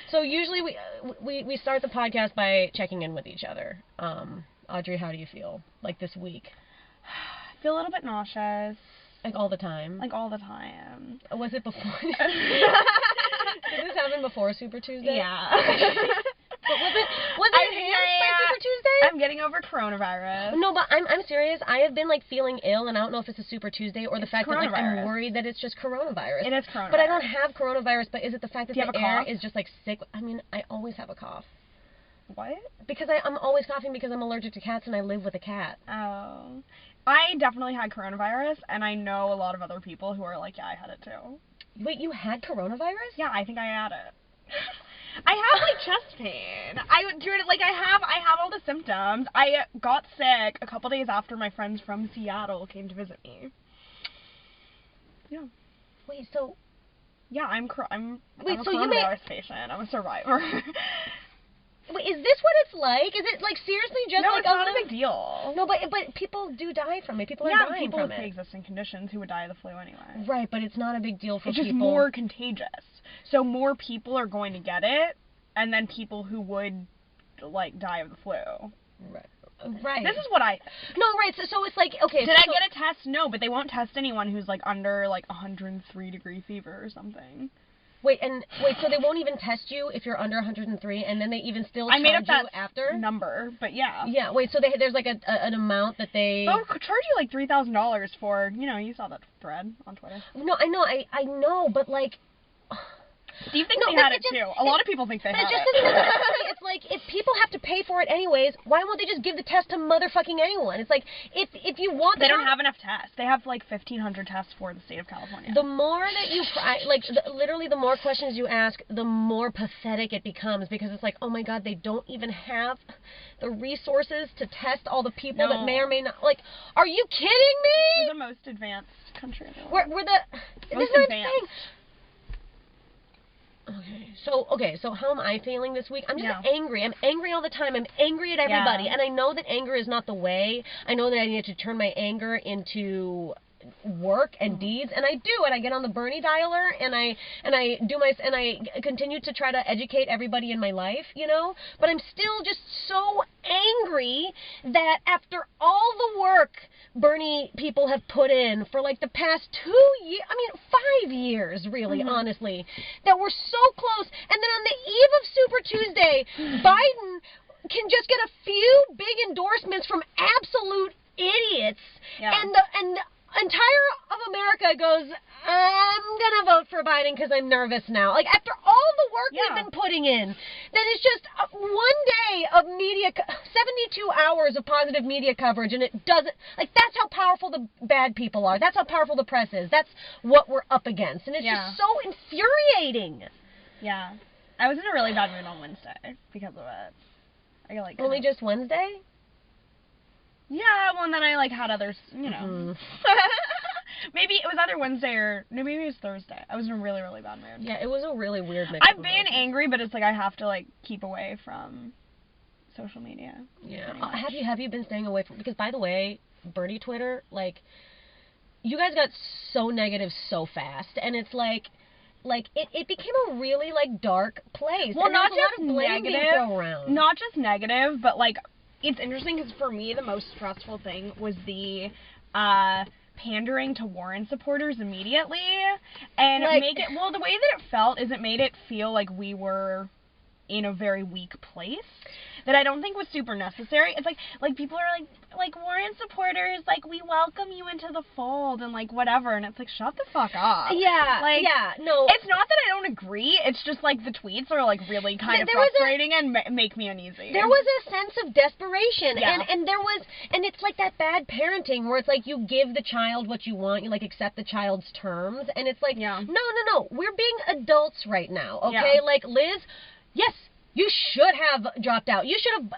So usually we start the podcast by checking in with each other. Audrey, how do you feel? Like this week? I feel a little bit nauseous. Like all the time? Like all the time. Was it before? Did this happen before Super Tuesday? Yeah. But was it enhanced by Super Tuesday? I'm getting over coronavirus. No, but I'm serious. I have been like feeling ill, and I don't know if it's a Super Tuesday or the fact that like I'm worried that it's just coronavirus. It is coronavirus. But I don't have coronavirus. But is it the fact that the air cough? is just like sick? I mean, I always have a cough. What? Because I'm always coughing because I'm allergic to cats and I live with a cat. Oh. I definitely had coronavirus, and I know a lot of other people who are like, yeah, I had it too. Wait, you had coronavirus? Yeah, I think I had it. I have like chest pain. I have all the symptoms. I got sick a couple days after my friends from Seattle came to visit me. Yeah. Wait, so. Yeah, I'm a so coronavirus patient. I'm a survivor. Wait, is this what it's like? Is it like seriously just no, like it's not a big deal. No, but people do die from it. People are dying people from with it. pre-existing conditions who would die of the flu anyway. Right, but it's not a big deal for it's people. It's just more contagious. So more people are going to get it, and then people who would like die of the flu. Right. This is what I. No, right. So it's like okay. Did I get a test? No, but they won't test anyone who's like under like 103-degree fever or something. Wait, so they won't even test you if you're under 103, and then they even still charge I made up that you after? number, but yeah. Yeah, wait, so there's like an amount that they... They'll charge you like $3,000 for, you saw that thread on Twitter. No, I know, but like... Steve thinks he had it too. A lot of people think they had it. It's like, if people have to pay for it anyways, why won't they just give the test to motherfucking anyone? It's like, if you want... They don't have enough tests. They have like 1,500 tests for the state of California. The more that you... literally, the more questions you ask, the more pathetic it becomes, because it's like, oh my god, they don't even have the resources to test all the people that may or may not... Like, are you kidding me? We're the most advanced country in the world. We're the... Most advanced. Okay, so how am I feeling this week? I'm just angry. I'm angry all the time. I'm angry at everybody. Yeah. And I know that anger is not the way. I know that I need to turn my anger into work and deeds, and I do, and I get on the Bernie dialer, and I continue to try to educate everybody in my life, but I'm still just so angry that after all the work Bernie people have put in for like the past 5 years, really, honestly, that we're so close, and then on the eve of Super Tuesday, Biden can just get a few big endorsements from absolute idiots, and the entire of America goes, I'm gonna vote for Biden because I'm nervous now. Like, after all the work we've been putting in, then it's just one day of 72 hours of positive media coverage, and it doesn't, like, that's how powerful the bad people are. That's how powerful the press is. That's what we're up against, and it's just so infuriating. Yeah. I was in a really bad mood on Wednesday because of it. I got, like... Only just Wednesday? Yeah, well, and then I, had others, Maybe it was either Wednesday or... No, maybe it was Thursday. I was in a really, really bad mood. Yeah, it was a really weird mix. I've been angry, but it's I have to, keep away from social media. Yeah. Have you been staying away from... Because, by the way, Bernie Twitter, you guys got so negative so fast, and it's it became a really, dark place. Well, and not just negative. Not just negative, but, it's interesting because for me the most stressful thing was the pandering to Warren supporters immediately, and the way that it felt is it made it feel like we were in a very weak place that I don't think was super necessary. It's like people are like Warren supporters, we welcome you into the fold and whatever, and it's shut the fuck up. Yeah. No. It's not that I don't agree, it's just the tweets are really kind of frustrating and make me uneasy. There was a sense of desperation, and there was, and it's that bad parenting where it's you give the child what you want, you accept the child's terms, and it's no, we're being adults right now, okay? Liz, yes, you should have dropped out. You should have,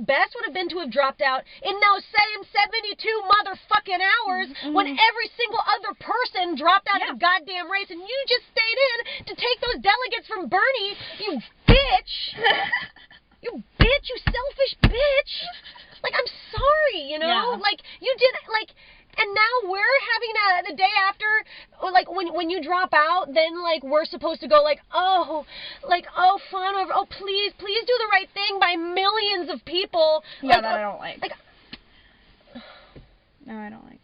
best would have been to have dropped out in those same 72 motherfucking hours when every single other person dropped out of the goddamn race, and you just stayed in to take those delegates from Bernie, you bitch. You bitch, you selfish bitch. I'm sorry, you know? You did, and now we're having the day after like when you drop out, then like we're supposed to go like, oh, fawn over, oh please do the right thing by millions of people. Yeah, like, that I don't like. No, I don't like it.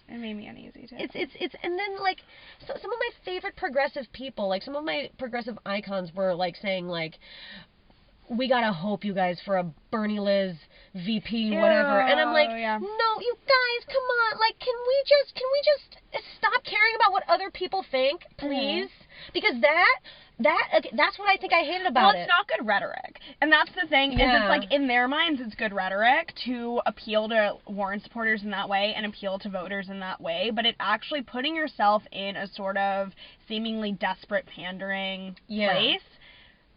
It made me uneasy too. It's and then like some of my favorite progressive people, like some of my progressive icons were like saying like, we gotta hope you guys for a Bernie Liz VP whatever, and I'm like, no, you guys, come on, like can we just stop caring about what other people think, please? Because that's what I think I hated about it. Well, it's not good rhetoric. And that's the thing, is it's like, in their minds, it's good rhetoric to appeal to Warren supporters in that way and appeal to voters in that way, but it actually putting yourself in a sort of seemingly desperate pandering place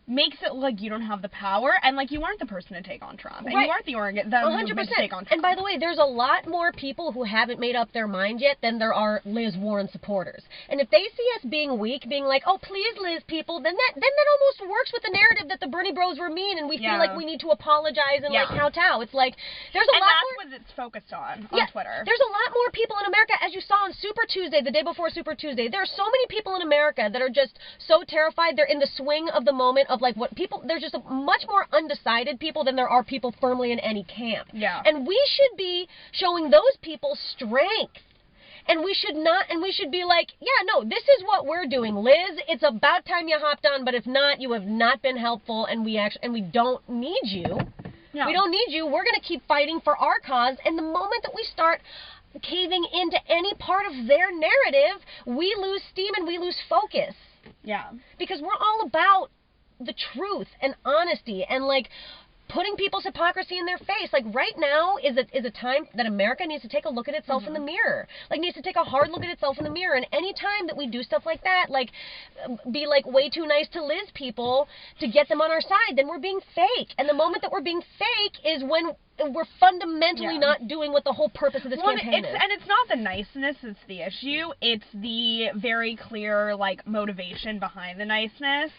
makes it like you don't have the power, and like you aren't the person to take on Trump, and you aren't the movement to take on Trump. And by the way, there's a lot more people who haven't made up their mind yet than there are Liz Warren supporters. And if they see us being weak, being like, oh please Liz people, then that almost works with the narrative that the Bernie bros were mean, and we feel like we need to apologize and like kowtow. It's like there's a lot more. And that's what it's focused on Twitter. There's a lot more people in America, as you saw on Super Tuesday, the day before Super Tuesday. There are so many people in America that are just so terrified. They're in the swing of the moment of like what people. There's just much more undecided people than there are people firmly in any camp. Yeah. And we should be showing those people strength. And we should be like, yeah, no, this is what we're doing, Liz. It's about time you hopped on, but if not, you have not been helpful, and we don't need you. No. We don't need you. We're going to keep fighting for our cause, and the moment that we start caving into any part of their narrative, we lose steam and we lose focus. Yeah. Because we're all about the truth and honesty and like putting people's hypocrisy in their face. Like right now is a time that America needs to take a look at itself in the mirror. Like needs to take a hard look at itself in the mirror. And any time that we do stuff like that, like be like way too nice to Liz people to get them on our side, then we're being fake. And the moment that we're being fake is when we're fundamentally not doing what the whole purpose of this campaign is. And it's not the niceness that's the issue. It's the very clear like motivation behind the niceness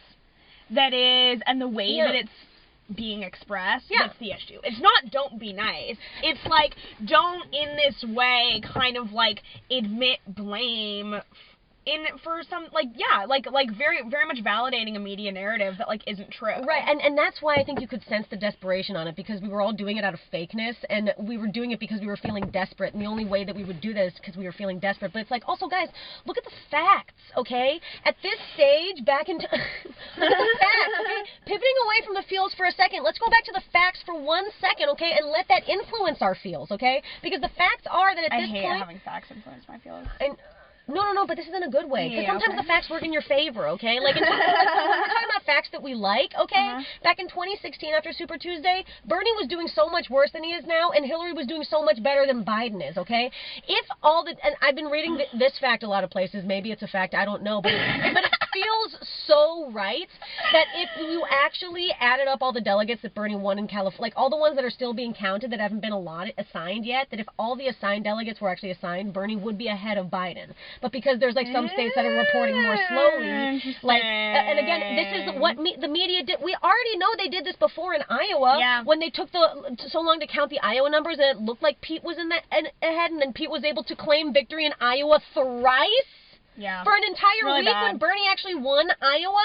that is, and the way that it's being expressed, that's the issue. It's not don't be nice. It's like don't in this way kind of like admit blame for some like very very much validating a media narrative that like isn't true. Right, and that's why I think you could sense the desperation on it, because we were all doing it out of fakeness, and we were doing it because we were feeling desperate, and the only way that we would do that is because we were feeling desperate. But it's like, also guys, look at the facts, okay? At this stage, back into look at the facts, okay? Pivoting away from the feels for a second, let's go back to the facts for 1 second, okay? And let that influence our feels, okay? Because the facts are that at this point, I hate having facts influence my feels. No, but this is in a good way. Because sometimes the facts work in your favor, okay? Like, when we're talking about facts that we like, okay? Back in 2016, after Super Tuesday, Bernie was doing so much worse than he is now, and Hillary was doing so much better than Biden is, okay? And I've been reading this fact a lot of places. Maybe it's a fact, I don't know. But it feels so right that if you actually added up all the delegates that Bernie won in California, like all the ones that are still being counted that haven't been assigned yet, that if all the assigned delegates were actually assigned, Bernie would be ahead of Biden. But because there's like some states that are reporting more slowly, like, and again, this is what the media did. We already know they did this before in Iowa when they took so long to count the Iowa numbers, and it looked like Pete was ahead, and then Pete was able to claim victory in Iowa thrice. Yeah. For an entire week when Bernie actually won Iowa.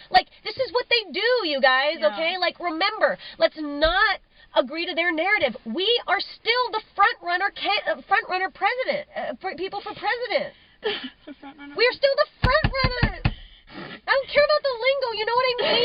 Like, this is what they do, you guys, okay? Like, remember, let's not agree to their narrative. We are still the front runner president, people for president. We are still the front runners. I don't care about the lingo, you know what I mean?